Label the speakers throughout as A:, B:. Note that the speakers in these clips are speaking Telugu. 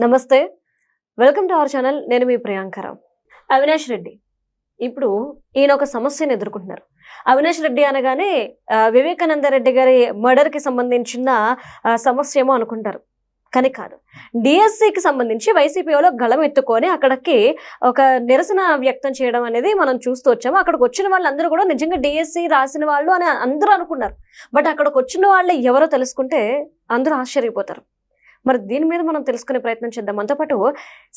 A: నమస్తే. Welcome to our channel. నేను మీ ప్రియాంకరావు. అవినాష్ రెడ్డి. ఇప్పుడు ఈయన ఒక సమస్యను ఎదుర్కొంటున్నారు. అవినాష్ రెడ్డి అనగానే వివేకానంద రెడ్డి గారి మర్డర్‌కి సంబంధించిన సమస్య ఏమో అనుకుంటారు. కానీ కాదు. డీఎస్సీకి సంబంధించి వైసీపీలో గళం ఎత్తుకొని అక్కడికి ఒక నిరసన వ్యక్తం చేయడం అనేది మనం చూస్తూ వచ్చాము. అక్కడికొచ్చిన వాళ్ళందరూ కూడా నిజంగా డీఎస్సీ రాసిన వాళ్ళు అని అందరూ అనుకున్నారు. బట్ అక్కడికొచ్చిన వాళ్ళు ఎవరో తెలుసుకుంటే అందరూ ఆశ్చర్యపోతారు. మరి దీని మీద మనం తెలుసుకునే ప్రయత్నం చేద్దాం. మనతో పాటు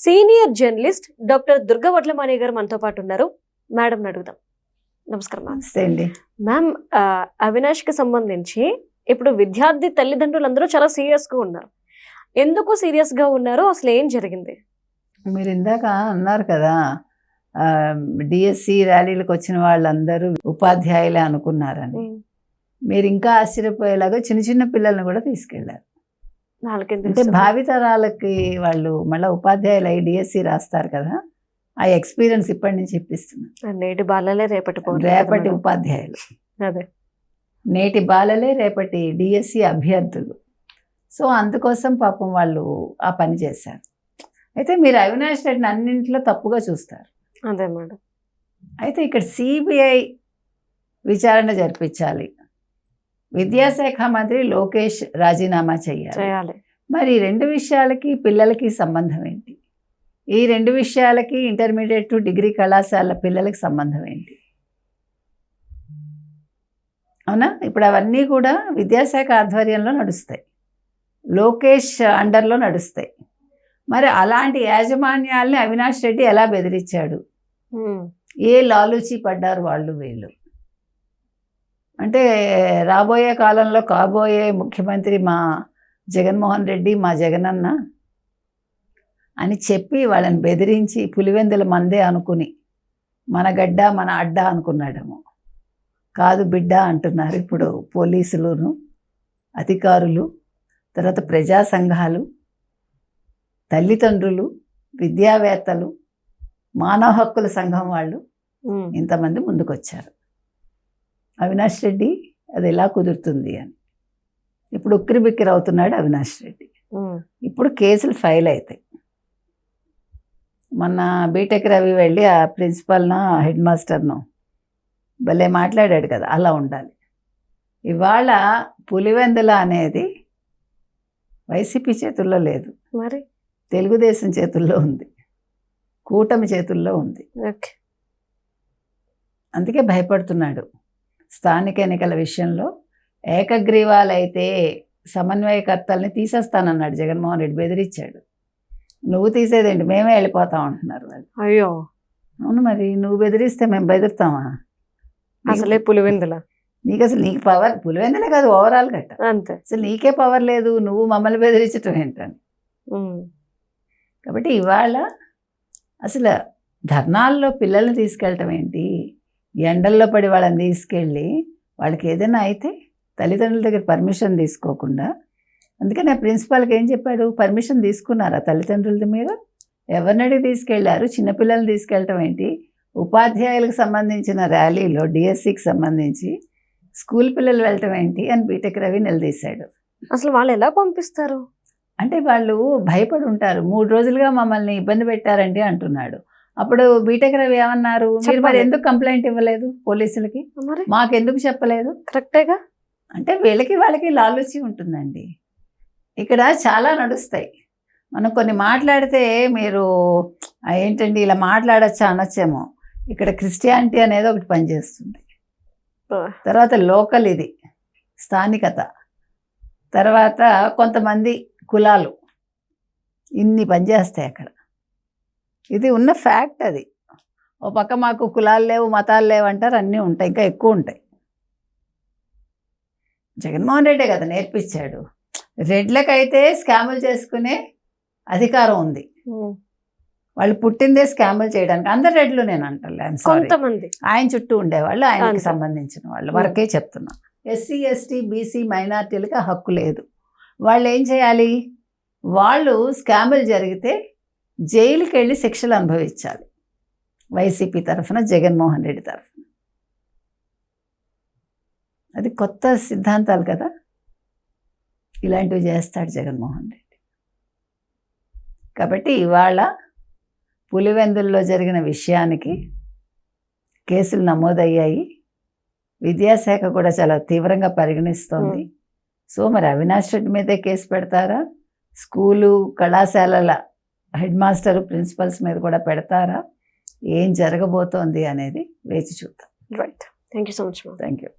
A: senior journalist doctor Durga Vadlamani గారు మనతో పాటు ఉన్నారు. మేడంని అడుగుదాం. నమస్కారం మ్యామ్.
B: నమస్తే అండి.
A: మ్యామ్, అవినాష్‌కి సంబంధించి ఇప్పుడు విద్యార్థి తల్లిదండ్రులందరూ చాలా సీరియస్‌గా ఉన్నారు. ఎందుకు సీరియస్‌గా ఉన్నారు? అసలు ఏం జరిగింది?
B: మీరు ఇందాక అన్నారు కదా, డిఎస్సి ర్యాలీలకు వచ్చిన వాళ్ళందరూ ఉపాధ్యాయులే అనుకున్నారని. మీరు ఇంకా ఆశ్చర్యపోయేలాగా చిన్న చిన్న పిల్లల్ని కూడా తీసుకెళ్లారు.
A: వాళ్ళకేం
B: అంటే
A: తెలుసు?
B: భావితరాలకి వాళ్ళు మళ్ళీ ఉపాధ్యాయులు అయ్యి డిఎస్సి రాస్తారు కదా, ఆ ఎక్స్పీరియన్స్ ఇప్పటి నుంచి ఇప్పిస్తున్నారు.
A: నేటి బాలలే రేపటి పౌరులు కదా
B: రేపటి
A: మేడం.
B: ఉపాధ్యాయులు,
A: అదే.
B: నేటి బాలలే రేపటి డిఎస్సి అభ్యర్థులు. సో అందుకోసం పాపం వాళ్ళు ఆ పని చేశారు. అయితే మీరు అవినాష్ రెడ్డిని అన్నింటిలో తప్పుగా చూస్తారు.
A: అదే మేడం.
B: అయితే ఇక్కడ సిబిఐ విచారణ జరిపించాలి, విద్యాశాఖ మంత్రి లోకేష్ రాజీనామా చేయాలి.
A: చేయాలి.
B: మరి ఈ రెండు విషయాలకి పిల్లలకి సంబంధం ఏంటి? ఈ రెండు విషయాలకి ఇంటర్మీడియట్ టు డిగ్రీ కళాశాల పిల్లలకి సంబంధం ఏంటి? అవునా? ఇప్పుడు అవన్నీ కూడా విద్యాశాఖ ఆధ్వర్యంలో నడుస్తాయి, లోకేష్ అండర్లో నడుస్తాయి. మరి అలాంటి యాజమాన్యాల్ని అవినాష్ రెడ్డి ఎలా బెదిరించాడు? ఏ లాలూచి పడ్డారు వాళ్ళు వీళ్ళు? అంటే రాబోయే కాలంలో కాబోయే ముఖ్యమంత్రి మా జగన్మోహన్ రెడ్డి, మా జగనన్న అని చెప్పి వాళ్ళని బెదిరించి పులివెందుల మందే అనుకుని మన గడ్డ మన అడ్డ అనుకున్నాడేమో. కాదు బిడ్డ అంటున్నారు ఇప్పుడు పోలీసులును, అధికారులు, తర్వాత ప్రజా సంఘాలు, తల్లిదండ్రులు, విద్యావేత్తలు, మానవ హక్కుల సంఘం వాళ్ళు ఇంతమంది ముందుకొచ్చారు. అవినాష్ రెడ్డి అది ఎలా కుదురుతుంది అని ఇప్పుడు ఉక్కిరిబిక్కిరి అవుతున్నాడు అవినాష్ రెడ్డి. ఇప్పుడు కేసులు ఫైల్ అవుతాయి. మొన్న బీటెక్ రవి వెళ్ళి ఆ ప్రిన్సిపల్ను, హెడ్ మాస్టర్ను భలే మాట్లాడాడు కదా, అలా ఉండాలి. ఇవాళ పులివెందుల అనేది వైసీపీ చేతుల్లో లేదు,
A: మరి
B: తెలుగుదేశం చేతుల్లో ఉంది, కూటమి చేతుల్లో ఉంది.
A: ఓకే.
B: అందుకే భయపడుతున్నాడు. స్థానిక ఎన్నికల విషయంలో ఏకగ్రీవాలైతే సమన్వయకర్తల్ని తీసేస్తానన్నాడు జగన్మోహన్ రెడ్డి, బెదిరించాడు. నువ్వు తీసేదేంటి, మేమే వెళ్ళిపోతాం అంటున్నారు వాళ్ళు.
A: అయ్యో,
B: అవును, మరి నువ్వు బెదిరిస్తే మేము బెదిరిస్తామా?
A: అసలే పులివెందుల.
B: నీకు పవర్ పులివెందులే కాదు, ఓవరాల్ గట్ట
A: అంతే.
B: అసలు నీకే పవర్ లేదు, నువ్వు మమ్మల్ని బెదిరించటం ఏంటని. కాబట్టి ఇవాళ అసలు ధర్నాల్లో పిల్లల్ని తీసుకెళ్ళటం ఏంటి? ఎండల్లో పడి వాళ్ళని తీసుకెళ్ళి వాళ్ళకి ఏదైనా అయితే తల్లిదండ్రుల దగ్గర పర్మిషన్ తీసుకోకుండా, అందుకని ఆ ప్రిన్సిపాల్కి ఏం చెప్పాడు, పర్మిషన్ తీసుకున్నారా తల్లిదండ్రులది? మీరు ఎవరిని అడిగి తీసుకెళ్లారు? చిన్నపిల్లల్ని తీసుకెళ్ళటం ఏంటి? ఉపాధ్యాయులకు సంబంధించిన ర్యాలీలో డిఎస్సికి సంబంధించి స్కూల్ పిల్లలు వెళ్ళటం ఏంటి అని బీటెక్ రవి నిలదీశాడు.
A: అసలు వాళ్ళు ఎలా పంపిస్తారు?
B: అంటే వాళ్ళు భయపడి ఉంటారు, 3 రోజులుగా మమ్మల్ని ఇబ్బంది పెట్టారండి అంటున్నాడు. అప్పుడు బీటెక్ రవి ఏమన్నారు, మీరు మరి ఎందుకు కంప్లైంట్ ఇవ్వలేదు పోలీసులకి,
A: మరి
B: మాకెందుకు చెప్పలేదు?
A: కరెక్టేగా.
B: అంటే వీళ్ళకి వాళ్ళకి లాలూచి ఉంటుందండి. ఇక్కడ చాలా నడుస్తాయి. మనం కొన్ని మాట్లాడితే మీరు ఏంటండి ఇలా మాట్లాడచ్చా అనొచ్చేమో. ఇక్కడ క్రిస్టియానిటీ అనేది ఒకటి పనిచేస్తుంది, తర్వాత లోకల్ ఇది స్థానికత, తర్వాత కొంతమంది కులాలు, ఇన్ని పనిచేస్తాయి అక్కడ. ఇది ఉన్న ఫ్యాక్ట్. అది ఓ పక్క మాకు కులాలు లేవు మతాలు లేవు అంటారు, అన్నీ ఉంటాయి, ఇంకా ఎక్కువ ఉంటాయి. జగన్మోహన్ రెడ్డే కదా నేర్పించాడు. రెడ్లకైతే స్కాములు చేసుకునే అధికారం ఉంది, వాళ్ళు పుట్టిందే స్కాములు చేయడానికి. అందరు రెడ్లు నేను అంటలే,
A: కొంతమంది
B: ఆయన చుట్టూ ఉండేవాళ్ళు, ఆయనకి
A: అంతే.
B: సంబంధించిన వాళ్ళు వరకే చెప్తున్నా. ఎస్సీ ఎస్టీ బీసీ మైనార్టీలకి హక్కు లేదు. వాళ్ళు ఏం చేయాలి? వాళ్ళు స్కాములు జరిగితే జైలుకి వెళ్ళి శిక్షలు అనుభవించాలి, వైసీపీ తరఫున, జగన్మోహన్ రెడ్డి తరఫున. అది కొత్త సిద్ధాంతాలు కదా, ఇలాంటివి చేస్తాడు జగన్మోహన్ రెడ్డి. కాబట్టి ఇవాళ పులివెందుల్లో జరిగిన విషయానికి కేసులు నమోదయ్యాయి. విద్యాశాఖ కూడా చాలా తీవ్రంగా పరిగణిస్తోంది. సో మరి అవినాష్ రెడ్డి మీదే కేసు పెడతారా, స్కూలు కళాశాలల హెడ్ మాస్టర్ ప్రిన్సిపల్స్ మీద కూడా పెడతారా, ఏం జరగబోతోంది అనేది వేచి చూద్దాం.
A: Right. Thank you so much.
B: Thank you.